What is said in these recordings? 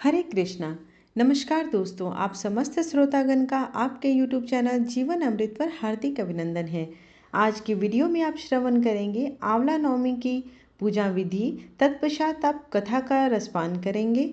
हरे कृष्णा। नमस्कार दोस्तों, आप समस्त श्रोतागण का आपके यूट्यूब चैनल जीवन अमृत पर हार्दिक अभिनंदन है। आज की वीडियो में आप श्रवण करेंगे आंवला नवमी की पूजा विधि। तत्पश्चात आप कथा का रसपान करेंगे।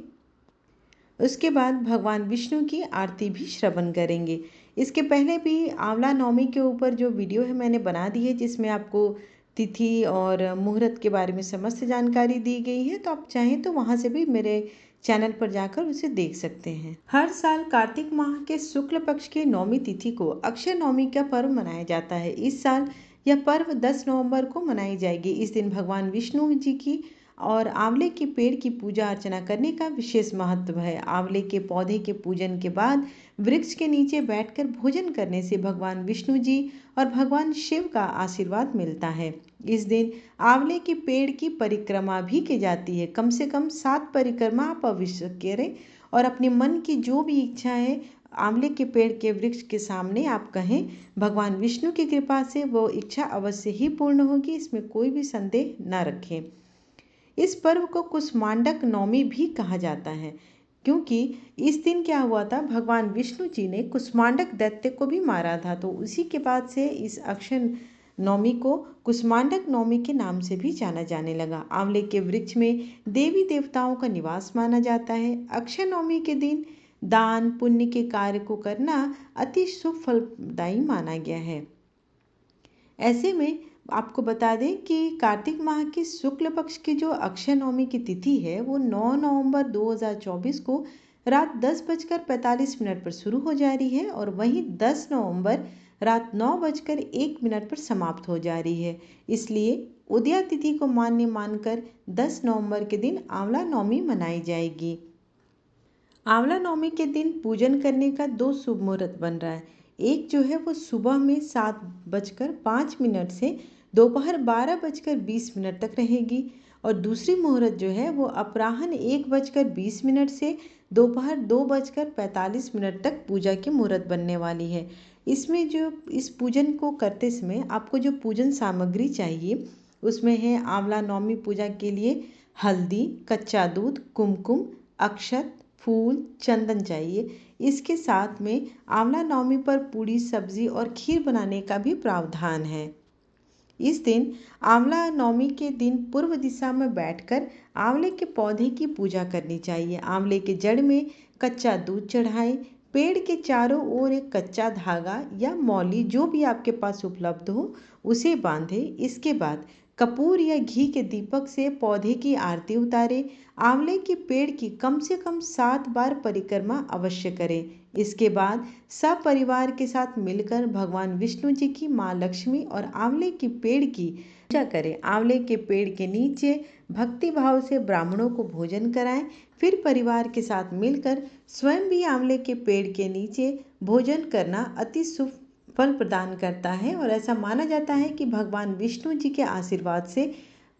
उसके बाद भगवान विष्णु की आरती भी श्रवण करेंगे। इसके पहले भी आंवला नवमी के ऊपर जो वीडियो है मैंने बना दी है, जिसमें आपको तिथि और मुहूर्त के बारे में समस्त जानकारी दी गई है। तो आप चाहें तो वहाँ से भी मेरे चैनल पर जाकर उसे देख सकते हैं। हर साल कार्तिक माह के शुक्ल पक्ष की नौमी तिथि को अक्षय नवमी का पर्व मनाया जाता है। इस साल यह पर्व 10 नवंबर को मनाई जाएगी। इस दिन भगवान विष्णु जी की और आंवले के पेड़ की पूजा अर्चना करने का विशेष महत्व है। आंवले के पौधे के पूजन के बाद वृक्ष के नीचे बैठकर भोजन करने से भगवान विष्णु जी और भगवान शिव का आशीर्वाद मिलता है। इस दिन आंवले के पेड़ की परिक्रमा भी की जाती है। कम से कम 7 परिक्रमा आप अवश्य करें और अपने मन की जो भी इच्छा है आंवले के पेड़ के वृक्ष के सामने आप कहें। भगवान विष्णु की कृपा से वो इच्छा अवश्य ही पूर्ण होगी, इसमें कोई भी संदेह न रखें। इस पर्व को कुष्मांडक नवमी भी कहा जाता है, क्योंकि इस दिन क्या हुआ था, भगवान विष्णु जी ने कुष्मांडक दैत्य को भी मारा था। तो उसी के बाद से इस अक्षय नवमी को कुष्मांडक नवमी के नाम से भी जाना जाने लगा। आंवले के वृक्ष में देवी देवताओं का निवास माना जाता है। अक्षय नवमी के दिन दान पुण्य के कार्य को करना अति शुभ फलदायी माना गया है। ऐसे में आपको बता दें कि कार्तिक माह की शुक्ल पक्ष की जो अक्षय नवमी की तिथि है वो 9 नवंबर 2024 को रात 10:45 पर शुरू हो जा रही है और वहीं 10 नवंबर रात 9:01 पर समाप्त हो जा रही है। इसलिए उदया तिथि को मान्य मानकर 10 नवंबर के दिन आंवला नवमी मनाई जाएगी। आंवला नवमी के दिन पूजन करने का 2 शुभ मुहूर्त बन रहा है। एक जो है वो सुबह में 7:05 से दोपहर 12:20 तक रहेगी और दूसरी मुहूर्त जो है वो अपराह्न 1:20 से दोपहर 2:45 तक पूजा की मुहूर्त बनने वाली है। इसमें जो इस पूजन को करते समय आपको जो पूजन सामग्री चाहिए उसमें है आंवला नवमी पूजा के लिए हल्दी, कच्चा दूध, कुमकुम, अक्षत, फूल, चंदन चाहिए। इसके साथ में आंवला नवमी पर पूड़ी सब्जी और खीर बनाने का भी प्रावधान है। इस दिन आंवला नवमी के दिन पूर्व दिशा में बैठकर आंवले के पौधे की पूजा करनी चाहिए। आंवले के जड़ में कच्चा दूध चढ़ाएं। पेड़ के चारों ओर एक कच्चा धागा या मौली जो भी आपके पास उपलब्ध हो उसे बांधें। इसके बाद कपूर या घी के दीपक से पौधे की आरती उतारें। आंवले के पेड़ की कम से कम 7 बार परिक्रमा अवश्य करें। इसके बाद सपरिवार के साथ मिलकर भगवान विष्णु जी की माँ लक्ष्मी और आंवले के पेड़ की पूजा करें। आंवले के पेड़ के नीचे भक्ति भाव से ब्राह्मणों को भोजन कराएं। फिर परिवार के साथ मिलकर स्वयं भी आंवले के पेड़ के नीचे भोजन करना अति शुभ फल प्रदान करता है और ऐसा माना जाता है कि भगवान विष्णु जी के आशीर्वाद से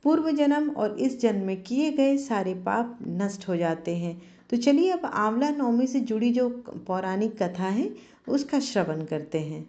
पूर्व जन्म और इस जन्म में किए गए सारे पाप नष्ट हो जाते हैं। तो चलिए अब आंवला नवमी से जुड़ी जो पौराणिक कथा है उसका श्रवण करते हैं।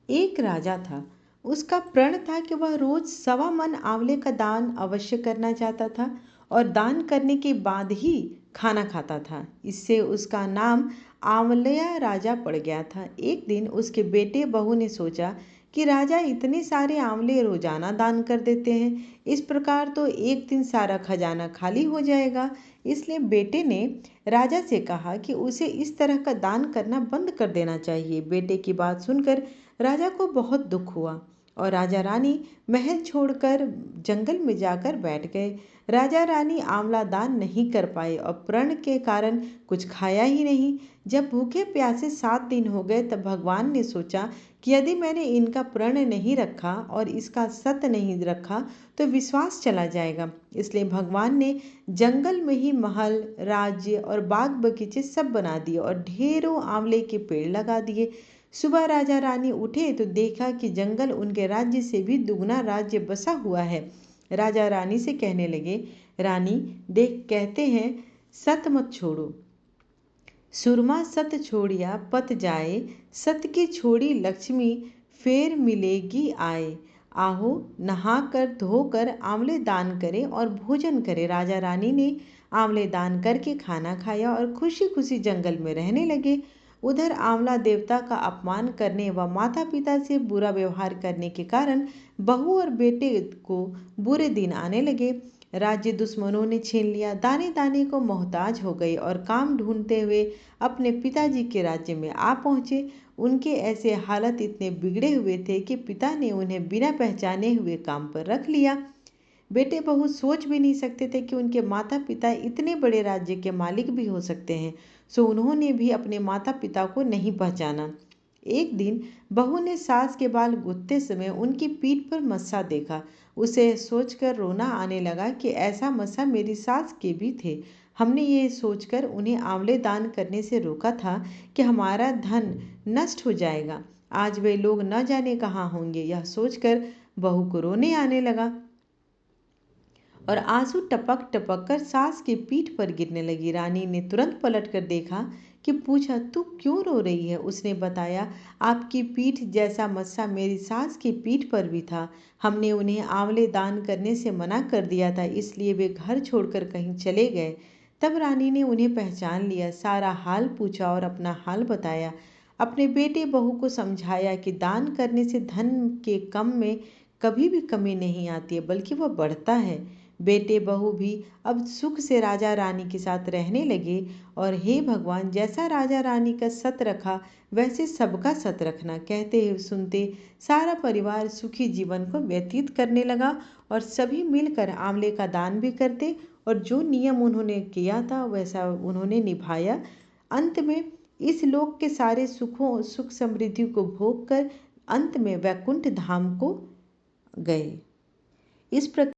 एक राजा था। उसका प्रण था कि वह रोज 1.25 मन आंवले का दान अवश्य करना चाहता था और दान करने के बाद ही खाना खाता था। इससे उसका नाम आंवलया राजा पड़ गया था। एक दिन उसके बेटे बहू ने सोचा कि राजा इतने सारे आंवले रोजाना दान कर देते हैं, इस प्रकार तो एक दिन सारा खजाना खाली हो जाएगा। इसलिए बेटे ने राजा से कहा कि उसे इस तरह का दान करना बंद कर देना चाहिए। बेटे की बात सुनकर राजा को बहुत दुख हुआ और राजा रानी महल छोड़कर जंगल में जाकर बैठ गए। राजा रानी आंवला दान नहीं कर पाए और प्रण के कारण कुछ खाया ही नहीं। जब भूखे प्यासे 7 दिन हो गए तब भगवान ने सोचा कि यदि मैंने इनका प्रण नहीं रखा और इसका सत्य नहीं रखा तो विश्वास चला जाएगा। इसलिए भगवान ने जंगल में ही महल, राज्य और बाग बगीचे सब बना दिए और ढेरों आंवले के पेड़ लगा दिए। सुबह राजा रानी उठे तो देखा कि जंगल उनके राज्य से भी दुगना राज्य बसा हुआ है। राजा रानी से कहने लगे, रानी देख, कहते हैं सत मत छोड़ो, सुरमा सत छोड़िया पत जाए, सत की छोड़ी लक्ष्मी फेर मिलेगी आए। आहो नहाकर धोकर आंवले दान करें और भोजन करें। राजा रानी ने आंवले दान करके खाना खाया और खुशी खुशी जंगल में रहने लगे। उधर आंवला देवता का अपमान करने व माता पिता से बुरा व्यवहार करने के कारण बहू और बेटे को बुरे दिन आने लगे। राज्य दुश्मनों ने छीन लिया, दाने दाने को मोहताज हो गए और काम ढूंढते हुए अपने पिताजी के राज्य में आ पहुंचे। उनके ऐसे हालत इतने बिगड़े हुए थे कि पिता ने उन्हें बिना पहचाने हुए काम पर रख लिया। बेटे बहू सोच भी नहीं सकते थे कि उनके माता पिता इतने बड़े राज्य के मालिक भी हो सकते हैं, सो उन्होंने भी अपने माता पिता को नहीं पहचाना। एक दिन बहू ने सास के बाल गुथते समय उनकी पीठ पर मस्सा देखा। उसे सोचकर रोना आने लगा कि ऐसा मस्सा मेरी सास के भी थे। हमने ये सोचकर उन्हें आंवले दान करने से रोका था कि हमारा धन नष्ट हो जाएगा। आज वे लोग न जाने कहाँ होंगे। यह सोचकर बहू को रोने आने लगा और आंसू टपक टपक कर सास की पीठ पर गिरने लगी। रानी ने तुरंत पलट कर देखा कि पूछा, तू क्यों रो रही है? उसने बताया, आपकी पीठ जैसा मस्सा मेरी सास की पीठ पर भी था। हमने उन्हें आंवले दान करने से मना कर दिया था, इसलिए वे घर छोड़कर कहीं चले गए। तब रानी ने उन्हें पहचान लिया, सारा हाल पूछा और अपना हाल बताया। अपने बेटे बहू को समझाया कि दान करने से धन के कम में कभी भी कमी नहीं आती है, बल्कि वह बढ़ता है। बेटे बहू भी अब सुख से राजा रानी के साथ रहने लगे और हे भगवान, जैसा राजा रानी का सत रखा वैसे सबका सत रखना, कहते सुनते सारा परिवार सुखी जीवन को व्यतीत करने लगा और सभी मिलकर आंवले का दान भी करते और जो नियम उन्होंने किया था वैसा उन्होंने निभाया। अंत में इस लोक के सारे सुखों सुख समृद्धि को भोग कर अंत में वैकुंठ धाम को गए। इस प्रकार